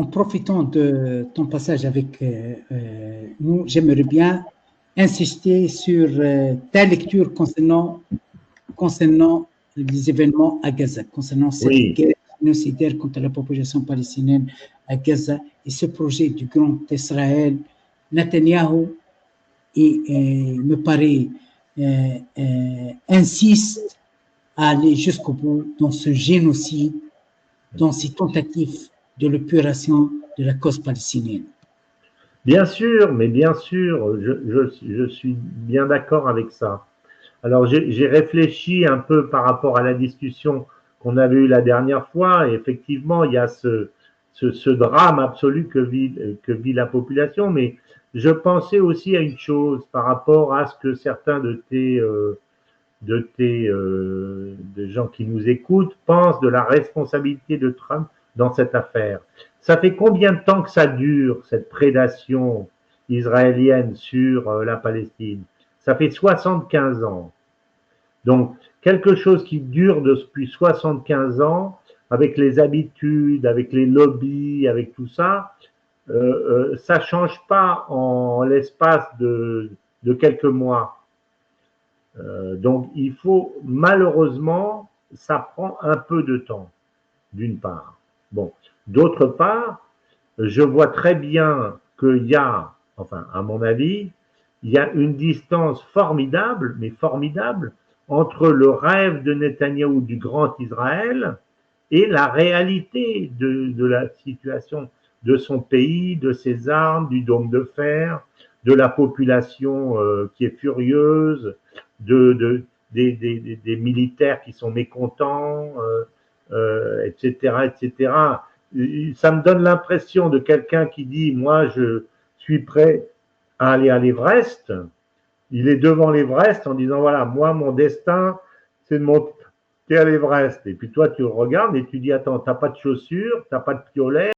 en profitant de ton passage avec nous, j'aimerais bien insister sur ta lecture concernant les événements à Gaza, concernant cette Oui, guerre génocidaire contre la population palestinienne à Gaza et ce projet du Grand Israël. Netanyahou me paraît insiste à aller jusqu'au bout dans ce génocide, dans ces tentatives de l'épuration de la cause palestinienne. bien sûr, mais bien sûr, je suis bien d'accord avec ça. Alors, j'ai réfléchi un peu par rapport à la discussion qu'on avait eue la dernière fois, et effectivement, il y a ce drame absolu que vit la population, mais je pensais aussi à une chose par rapport à ce que certains de gens qui nous écoutent pensent de la responsabilité de Trump dans cette affaire. Ça fait combien de temps que ça dure, cette prédation israélienne sur la Palestine? Ça fait 75 ans. Donc, quelque chose qui dure depuis 75 ans, avec les habitudes, avec les lobbies, avec tout ça, ça ne change pas en l'espace de quelques mois. Donc, il faut, malheureusement, ça prend un peu de temps, d'une part. Bon, d'autre part, je vois très bien qu'il y a, enfin, à mon avis, il y a une distance formidable, mais formidable, entre le rêve de Netanyahou du grand Israël et la réalité de la situation de son pays, de ses armes, du dôme de fer, de la population qui est furieuse, des militaires qui sont mécontents, etc., etc. Ça me donne l'impression de quelqu'un qui dit, moi, je suis prêt à aller à l'Everest. Il est devant l'Everest en disant, voilà, moi, mon destin, c'est de monter à l'Everest. Et puis toi, tu regardes et tu dis, attends, t'as pas de chaussures, t'as pas de piolet,